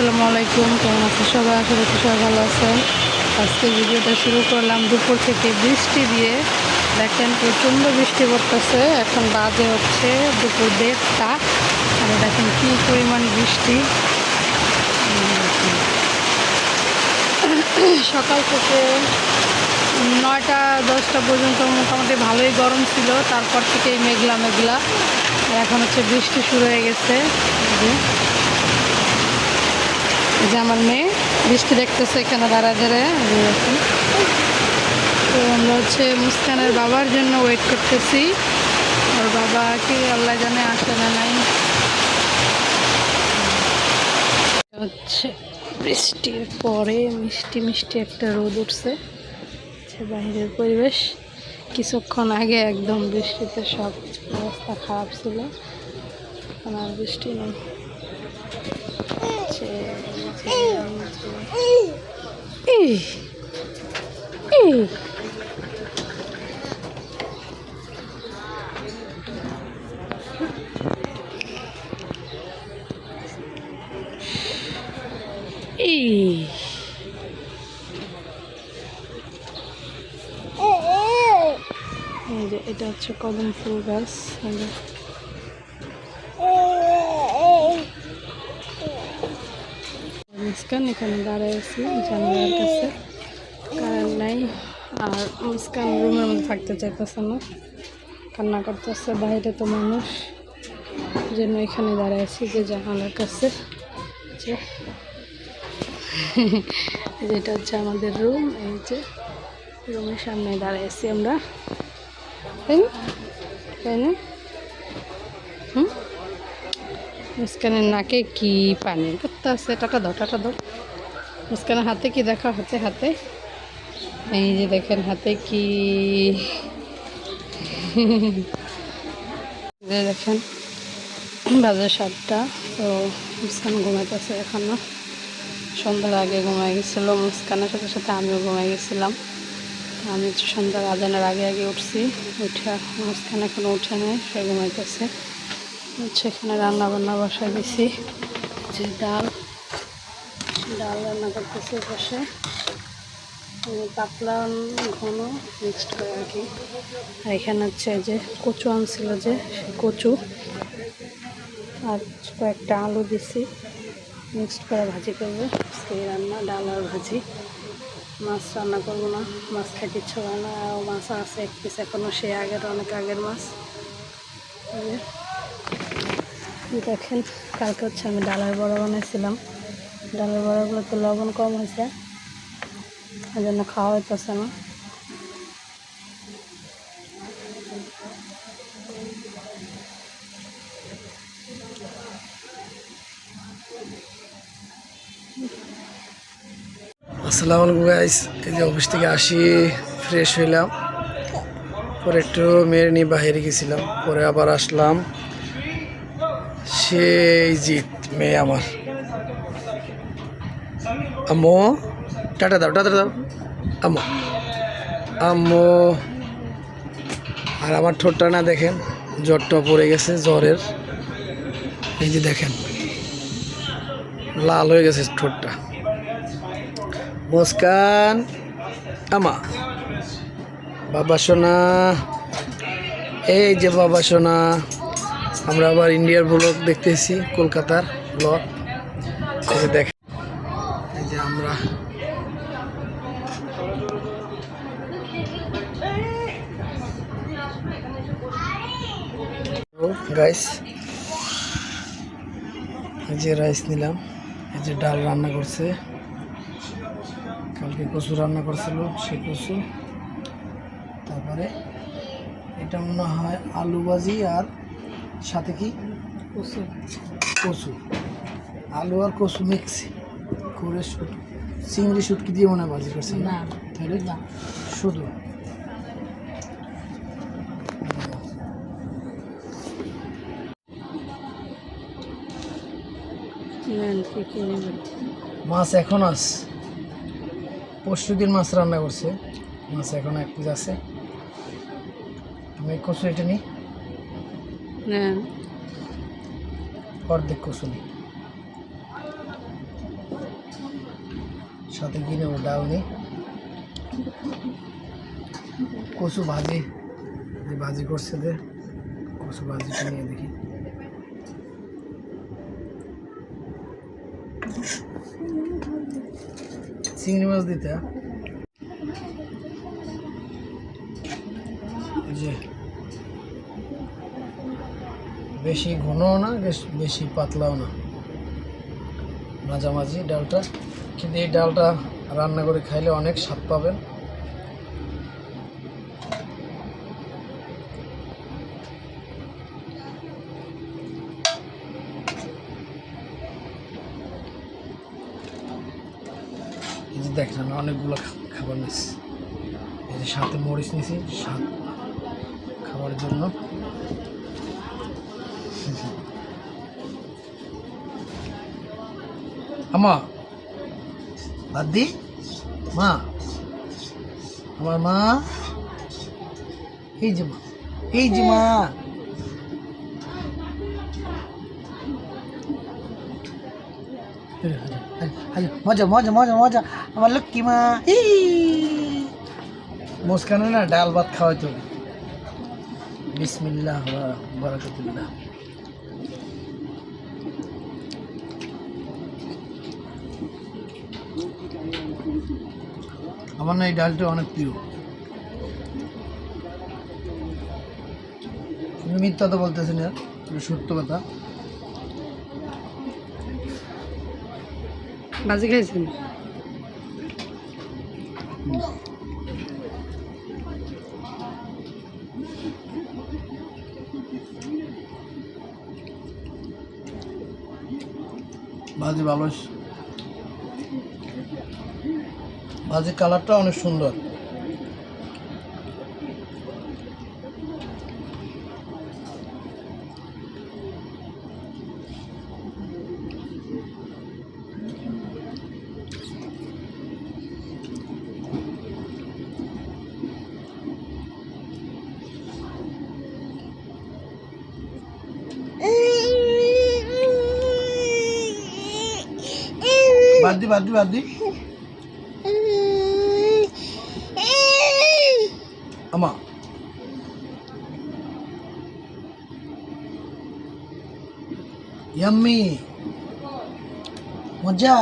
আসসালামু আলাইকুম, কেমন আছে সবাই? আশা করছি সবাই ভালো আছেন। আজকে ভিডিওটা শুরু করলাম দুপুর থেকে বৃষ্টি দিয়ে। দেখেন প্রচণ্ড বৃষ্টি পড়তেছে। এখন বাজে হচ্ছে দুপুর 1:30টা। আর দেখেন কী পরিমাণ বৃষ্টি। সকাল থেকে 9টা-10টা পর্যন্ত মোটামুটি ভালোই গরম ছিল, তারপর থেকেই মেঘলা মেঘলা। এখন হচ্ছে বৃষ্টি শুরু হয়ে গেছে। যে আমার মেয়ে বৃষ্টি দেখতেছে এখানে দাঁড়ায় দাঁড়ায়। তো আমরা হচ্ছে মুস্কানের বাবার জন্য ওয়েট করতেছি। ওর বাবা কি আল্লাহ জানে আসে না নাই। হচ্ছে বৃষ্টির পরে মিষ্টি মিষ্টি একটা রোদ উঠছে। বাইরের পরিবেশ কিছুক্ষণ আগে একদম বৃষ্টিতে সব অবস্থা খারাপ ছিল, এখন আর বৃষ্টি নেই। এটা হচ্ছে কদম ফুল গাছ। মুস্কান এখানে দাঁড়ায় আছি জানালার কাছে, কারেন্ট নাই। আর মুস্কান রুমের মধ্যে থাকতে চাইতেছে না, কান্না করতেছে। বাইরে তো মানুষ, জন্য এখানে দাঁড়ায় আছি যে জানালার কাছে। যেটা হচ্ছে আমাদের রুম, এই যে রুমের সামনে দাঁড়ায় আছি আমরা, তাই না? মুস্কানের নাকে কি পানি করতে আছে? টাটা দাও, টাটা দাও। মুস্কানের হাতে কি দেখো? হাতে হাতে এই যে দেখেন হাতে কি দেখেন। বাজে 7টা। তো মুস্কান ঘুমাইতেছে এখনো। সন্ধ্যার আগে ঘুমাই গেছিলো মুস্কানের সাথে সাথে আমিও ঘুমাই গেছিলাম। আমি সন্ধ্যার আজানের আগে আগে উঠছি। উঠে মুস্কান এখনো উঠে নেয়, সে ঘুমাইতেছে। সেখানে রান্না বান্না বসাই দিছি, যে ডাল রান্না করতেছি বসে, পাতলা ঘন মিক্সড করে আর কি। আর এখানে হচ্ছে যে কচু আনছিল, যে সে কচু আর কয়েকটা আলু দিছি, মিক্সড করে ভাজি করবো। সেই রান্না, ডাল আর ভাজি। মাছ রান্না করবো না, মাছ খাইতে ইচ্ছে হয় না। আর মাছ আছে 1 পিস এখনও, সে অনেক আগের মাছ। দেখেন কালকে হচ্ছে আমি ডালের বড়া বানাইছিলাম। ডালের বড়াগুলোতে লবণ কম হয়েছে, ওই জন্য খাওয়া হইতেছে না। আসসালামু আলাইকুম গাইস। এই যে অফিস থেকে আসি, ফ্রেশ হইলাম, পরে একটু মেয়ের নিয়ে বাইরে গেছিলাম, পরে আবার আসলাম। সেই জিত মেয়ে আমার। আম্মু টাটা দাও, টাটা দাও আম্মু, আম্মু। আর আমার ঠোঁটটা না দেখেন, জ্বরটা পড়ে গেছে, জ্বরের এই যে দেখেন লাল হয়ে গেছে ঠোঁটটা। মুস্কান আমা, বাবা সোনা, এই যে বাবা সোনা। আমরা আবার ইন্ডিয়ার ব্লগ দেখতেছি, কলকাতার ব্লগ। এই যে দেখেন, এই যে আমরা গাইস, এই যে রাইস নিলাম, এই যে ডাল রান্না করছে, কালকে কচু রান্না করছিল সে কচু। তারপরে এটা মনে হয় আলু ভাজি, আর সাথে কি কচু, কচু আলু আর কচু মিক্স করে চিংড়ি শুটকি দিয়ে মনে হয় ভাজি করছে না, তাহলে শুধু। মাছ এখন আছে, পরশুদিন মাছ রান্না করছে, মাছ এখন 1 পিস আছে। আমি কচু এটা নিই, অর্ধেক কচু নিই। সাথে কি নেবো, ডাল নেই, কচু ভাজি, যে ভাজি করছে যে কচু ভাজিটা নিয়ে দেখি। চিংড়ি মাছ দিতে, যে বেশি ঘনও না বেশি পাতলাও না, মাঝামাঝি ডালটা। কিন্তু এই ডালটা রান্না করে খাইলে অনেক স্বাদ পাবেন। এই যে দেখেন অনেকগুলো খাবার নিচ্ছি, এই যে সাথে মরিচ নিছি স্বাদ খাবারের জন্য। আমা দাদি, মা, আমার মা, এই যে মা, এই যে মা, মজা মজা মজা মজা, আমার লক্ষ্মী মা। মুস্কানে না ডাল ভাত খাওয়াইতে হবে। বিসমিল্লাহ ওয়া বারাকাতুল্লাহ। আমার না এই ডালটা অনেক প্রিয়। আমি মিথ্যা তো বলতেছি না, এটা সত্য কথা। ভাজি খাইছেন? ভাজি ভালো, ভাজির কালারটা অনেক সুন্দর। বাদি বাদি বাদি আমা, ইয়াম্মি, মজা।